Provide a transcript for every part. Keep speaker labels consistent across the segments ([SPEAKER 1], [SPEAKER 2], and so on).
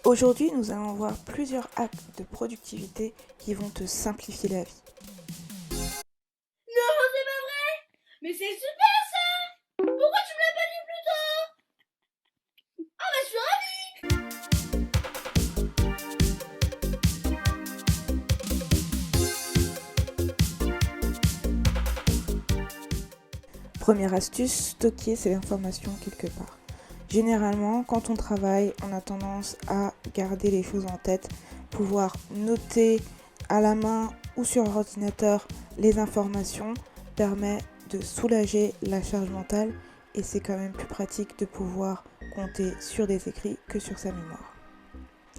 [SPEAKER 1] Aujourd'hui, nous allons voir plusieurs hacks de productivité qui vont te simplifier la vie.
[SPEAKER 2] Non, c'est pas vrai! Mais c'est super ça! Pourquoi tu me l'as pas dit plus tôt? Ah bah je suis ravie!
[SPEAKER 1] Première astuce, stocker ces informations quelque part. Généralement, quand on travaille, on a tendance à garder les choses en tête, pouvoir noter à la main ou sur l'ordinateur les informations permet de soulager la charge mentale et c'est quand même plus pratique de pouvoir compter sur des écrits que sur sa mémoire.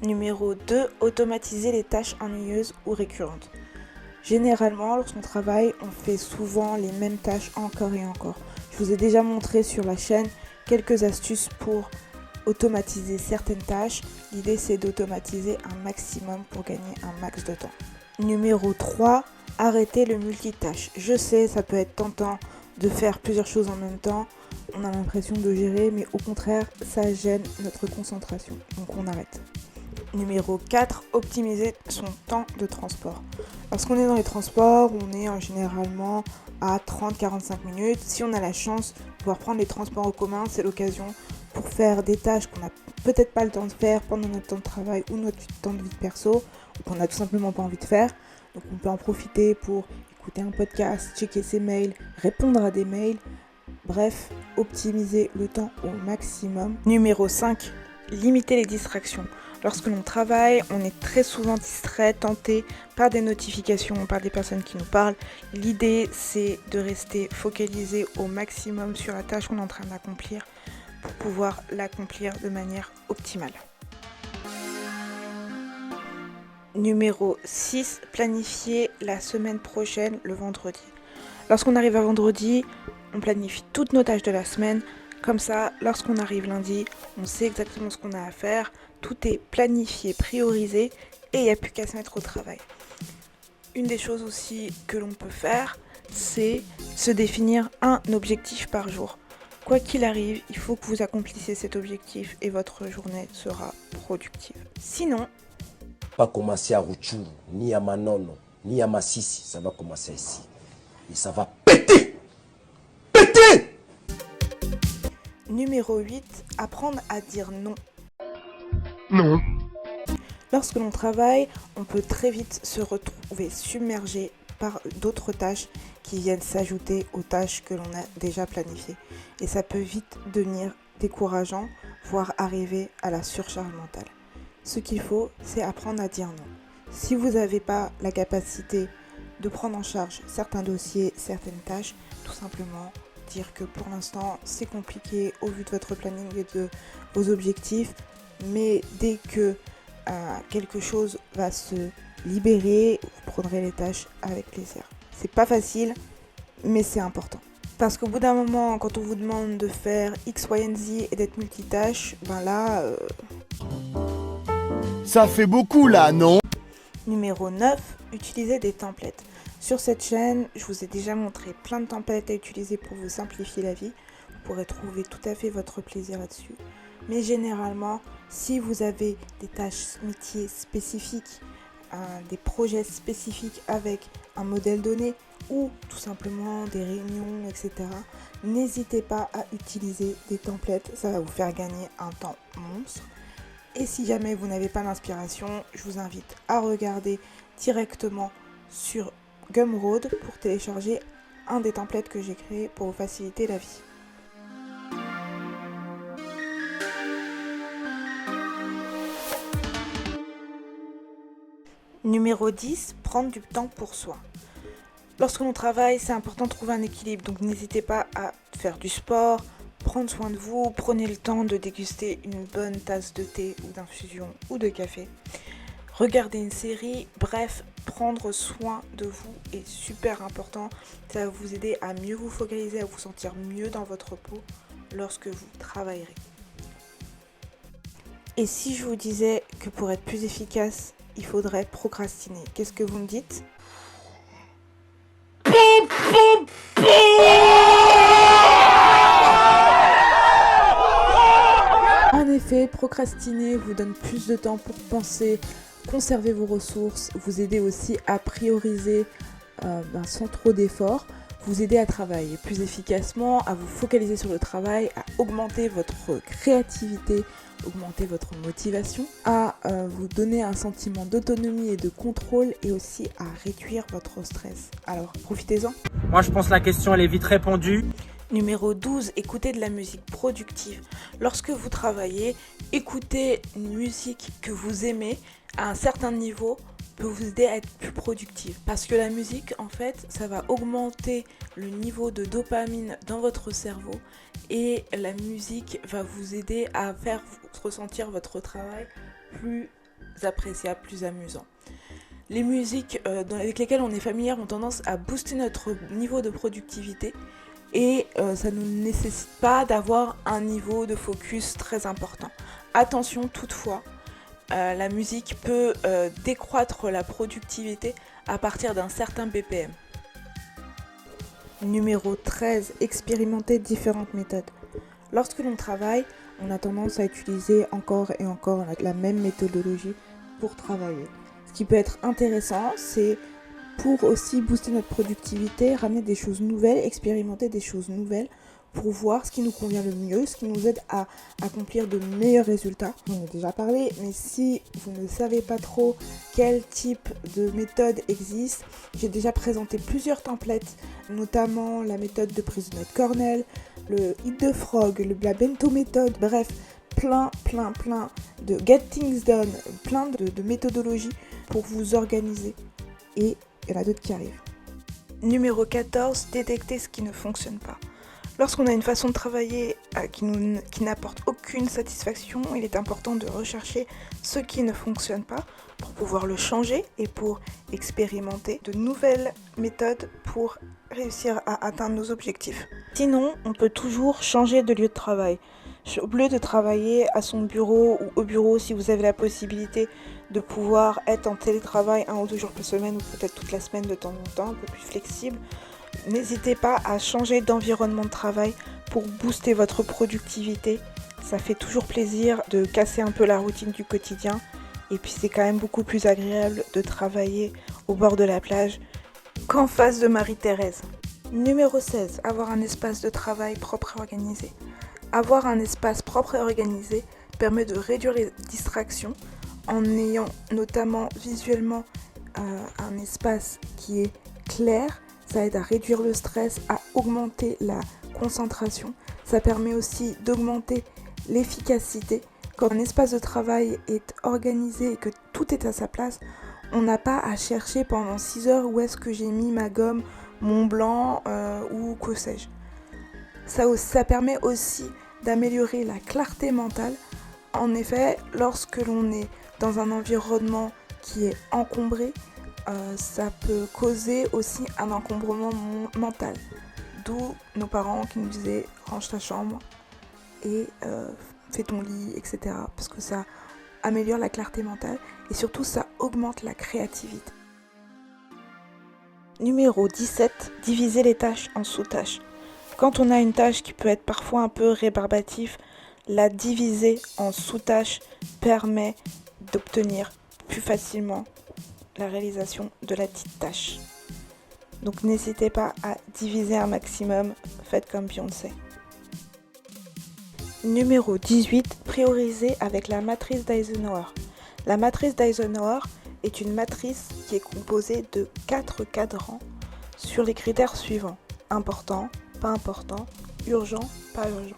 [SPEAKER 1] Numéro 2, automatiser les tâches ennuyeuses ou récurrentes. Généralement, lorsqu'on travaille, on fait souvent les mêmes tâches encore et encore. Je vous ai déjà montré sur la chaîne quelques astuces pour automatiser certaines tâches. L'idée, c'est d'automatiser un maximum pour gagner un max de temps. Numéro 3, arrêter le multitâche. Je sais, ça peut être tentant de faire plusieurs choses en même temps. On a l'impression de gérer, mais au contraire, ça gêne notre concentration. Donc on arrête. Numéro 4, optimiser son temps de transport. Lorsqu'on est dans les transports, on est généralement à 30-45 minutes. Si on a la chance de pouvoir prendre les transports en commun, c'est l'occasion pour faire des tâches qu'on n'a peut-être pas le temps de faire pendant notre temps de travail ou notre temps de vie perso, ou qu'on n'a tout simplement pas envie de faire. Donc on peut en profiter pour écouter un podcast, checker ses mails, répondre à des mails. Bref, optimiser le temps au maximum. Numéro 5, limiter les distractions. Lorsque l'on travaille, on est très souvent distrait, tenté par des notifications, par des personnes qui nous parlent. L'idée, c'est de rester focalisé au maximum sur la tâche qu'on est en train d'accomplir pour pouvoir l'accomplir de manière optimale. Numéro 6, planifier la semaine prochaine le vendredi. Lorsqu'on arrive à vendredi, on planifie toutes nos tâches de la semaine. Comme ça, lorsqu'on arrive lundi, on sait exactement ce qu'on a à faire. Tout est planifié, priorisé et il n'y a plus qu'à se mettre au travail. Une des choses aussi que l'on peut faire, c'est se définir un objectif par jour. Quoi qu'il arrive, il faut que vous accomplissiez cet objectif et votre journée sera productive. Sinon,
[SPEAKER 3] pas commencer à Rutshuru, ni à Manono, ni à Massissi, ça va commencer ici. Et ça va péter! Péter!
[SPEAKER 1] Numéro 8, apprendre à dire non.
[SPEAKER 4] Non.
[SPEAKER 1] Lorsque l'on travaille, on peut très vite se retrouver submergé par d'autres tâches qui viennent s'ajouter aux tâches que l'on a déjà planifiées. Et ça peut vite devenir décourageant, voire arriver à la surcharge mentale. Ce qu'il faut, c'est apprendre à dire non. Si vous n'avez pas la capacité de prendre en charge certains dossiers, certaines tâches, tout simplement dire que pour l'instant, c'est compliqué au vu de votre planning et de vos objectifs, mais dès que quelque chose va se libérer, vous prendrez les tâches avec plaisir. C'est pas facile, mais c'est important. Parce qu'au bout d'un moment, quand on vous demande de faire X, Y, Z et d'être multitâche, ben là...
[SPEAKER 4] Ça fait beaucoup là, non?
[SPEAKER 1] Numéro 9, utiliser des templates. Sur cette chaîne, je vous ai déjà montré plein de templates à utiliser pour vous simplifier la vie. Vous pourrez trouver tout à fait votre plaisir là-dessus. Mais généralement, si vous avez des tâches métiers spécifiques, des projets spécifiques avec un modèle donné ou tout simplement des réunions, etc., n'hésitez pas à utiliser des templates. Ça va vous faire gagner un temps monstre. Et si jamais vous n'avez pas d'inspiration, je vous invite à regarder directement sur Gumroad pour télécharger un des templates que j'ai créé pour vous faciliter la vie. Numéro 10, prendre du temps pour soi. Lorsque l'on travaille, c'est important de trouver un équilibre, donc n'hésitez pas à faire du sport, prendre soin de vous, prenez le temps de déguster une bonne tasse de thé ou d'infusion ou de café. Regardez une série, bref, prendre soin de vous est super important. Ça va vous aider à mieux vous focaliser, à vous sentir mieux dans votre peau lorsque vous travaillerez. Et si je vous disais que pour être plus efficace, il faudrait procrastiner, qu'est-ce que vous me dites ? En effet, procrastiner vous donne plus de temps pour penser, conserver vos ressources, vous aider aussi à prioriser sans trop d'efforts, vous aider à travailler plus efficacement, à vous focaliser sur le travail, à augmenter votre créativité, augmenter votre motivation, à vous donner un sentiment d'autonomie et de contrôle et aussi à réduire votre stress. Alors profitez-en.
[SPEAKER 5] Moi je pense que la question elle est vite répondue.
[SPEAKER 1] Numéro 12, écoutez de la musique productive. Lorsque vous travaillez, écoutez une musique que vous aimez à un certain niveau peut vous aider à être plus productif. Parce que la musique, en fait, ça va augmenter le niveau de dopamine dans votre cerveau et la musique va vous aider à faire ressentir votre travail plus appréciable, plus amusant. Les musiques avec lesquelles on est familier ont tendance à booster notre niveau de productivité et ça ne nécessite pas d'avoir un niveau de focus très important. Attention toutefois, la musique peut décroître la productivité à partir d'un certain BPM. Numéro 13, expérimenter différentes méthodes. Lorsque l'on travaille, on a tendance à utiliser encore et encore la même méthodologie pour travailler. Ce qui peut être intéressant, c'est pour aussi booster notre productivité, ramener des choses nouvelles, expérimenter des choses nouvelles pour voir ce qui nous convient le mieux, ce qui nous aide à accomplir de meilleurs résultats. On en a déjà parlé, mais si vous ne savez pas trop quel type de méthode existe, j'ai déjà présenté plusieurs templates, notamment la méthode de prise de notes Cornell, le Eat the Frog, la Bento méthode, bref, plein de Get Things Done, plein de méthodologies pour vous organiser. Et il y en a d'autres qui arrivent. Numéro 14, détecter ce qui ne fonctionne pas. Lorsqu'on a une façon de travailler qui n'apporte aucune satisfaction, il est important de rechercher ce qui ne fonctionne pas pour pouvoir le changer et pour expérimenter de nouvelles méthodes pour réussir à atteindre nos objectifs. Sinon, on peut toujours changer de lieu de travail. Au lieu de travailler à son bureau ou au bureau, si vous avez la possibilité de pouvoir être en télétravail 1 ou 2 jours par semaine ou peut-être toute la semaine de temps en temps, un peu plus flexible, n'hésitez pas à changer d'environnement de travail pour booster votre productivité. Ça fait toujours plaisir de casser un peu la routine du quotidien et puis c'est quand même beaucoup plus agréable de travailler au bord de la plage qu'en face de Marie-Thérèse. Numéro 16, avoir un espace de travail propre et organisé. Avoir un espace propre et organisé permet de réduire les distractions en ayant notamment visuellement un espace qui est clair. Ça aide à réduire le stress, à augmenter la concentration. Ça permet aussi d'augmenter l'efficacité. Quand un espace de travail est organisé et que tout est à sa place, on n'a pas à chercher pendant 6 heures où est-ce que j'ai mis ma gomme, mon blanc ou que sais-je. Ça permet aussi d'améliorer la clarté mentale. En effet, lorsque l'on est dans un environnement qui est encombré, ça peut causer aussi un encombrement mental. D'où nos parents qui nous disaient « range ta chambre et fais ton lit, etc. » Parce que ça améliore la clarté mentale et surtout ça augmente la créativité. Numéro 17, diviser les tâches en sous-tâches. Quand on a une tâche qui peut être parfois un peu rébarbative, la diviser en sous-tâches permet d'obtenir plus facilement la réalisation de la petite tâche. Donc n'hésitez pas à diviser un maximum, faites comme Beyoncé. Numéro 18, prioriser avec la matrice d'Eisenhower. La matrice d'Eisenhower est une matrice qui est composée de 4 cadrans sur les critères suivants: important, pas important, urgent, pas urgent.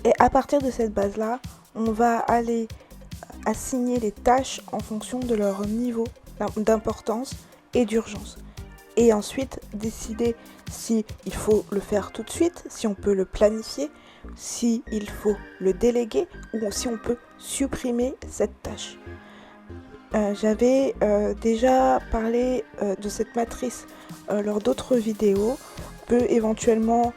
[SPEAKER 1] Et à partir de cette base-là, on va aller assigner les tâches en fonction de leur niveau d'importance et d'urgence. Et ensuite, décider si il faut le faire tout de suite, si on peut le planifier, si il faut le déléguer ou si on peut supprimer cette tâche. J'avais déjà parlé de cette matrice lors d'autres vidéos. On peut éventuellement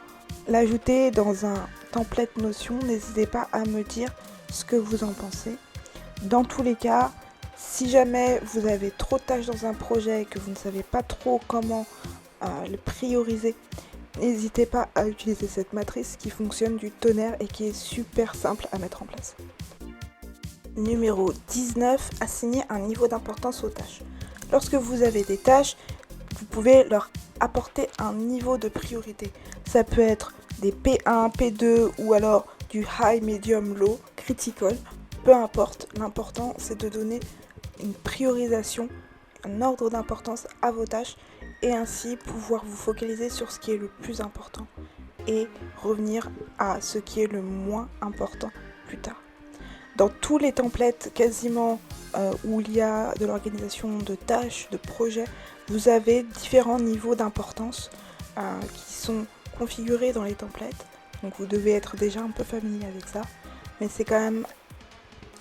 [SPEAKER 1] l'ajouter dans un template Notion. N'hésitez pas à me dire ce que vous en pensez. Dans tous les cas, si jamais vous avez trop de tâches dans un projet et que vous ne savez pas trop comment le prioriser, n'hésitez pas à utiliser cette matrice qui fonctionne du tonnerre et qui est super simple à mettre en place. Numéro 19, assigner un niveau d'importance aux tâches. Lorsque vous avez des tâches, vous pouvez leur apporter un niveau de priorité. Ça peut être des P1, P2 ou alors du high, medium, low, critical. Peu importe, l'important c'est de donner une priorisation, un ordre d'importance à vos tâches et ainsi pouvoir vous focaliser sur ce qui est le plus important et revenir à ce qui est le moins important plus tard. Dans tous les templates quasiment où il y a de l'organisation de tâches, de projets, vous avez différents niveaux d'importance qui sont configurés dans les templates. Donc vous devez être déjà un peu familier avec ça. Mais c'est quand même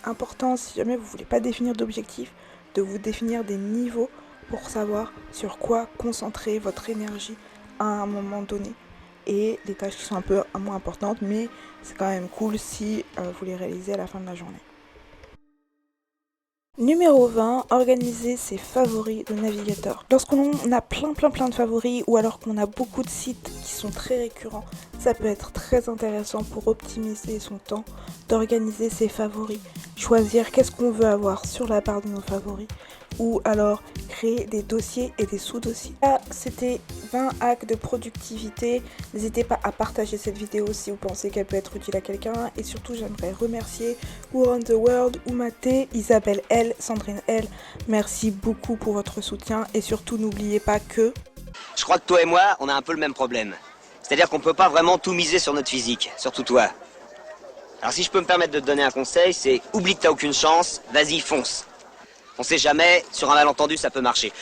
[SPEAKER 1] important, si jamais vous ne voulez pas définir d'objectifs, de vous définir des niveaux pour savoir sur quoi concentrer votre énergie à un moment donné. Et les tâches qui sont un peu moins importantes, mais c'est quand même cool si vous les réalisez à la fin de la journée. Numéro 20, organiser ses favoris de navigateur. Lorsqu'on a plein de favoris ou alors qu'on a beaucoup de sites qui sont très récurrents, ça peut être très intéressant pour optimiser son temps d'organiser ses favoris. Choisir qu'est-ce qu'on veut avoir sur la barre de nos favoris ou alors créer des dossiers et des sous-dossiers. Là, c'était 20 hacks de productivité. N'hésitez pas à partager cette vidéo si vous pensez qu'elle peut être utile à quelqu'un. Et surtout, j'aimerais remercier Who Run the World, Oumaté, Isabelle L, Sandrine L. Merci beaucoup pour votre soutien et surtout n'oubliez pas que...
[SPEAKER 6] Je crois que toi et moi, on a un peu le même problème. C'est-à-dire qu'on peut pas vraiment tout miser sur notre physique, surtout toi. Alors si je peux me permettre de te donner un conseil, c'est oublie que t'as aucune chance, vas-y fonce. On sait jamais, sur un malentendu ça peut marcher.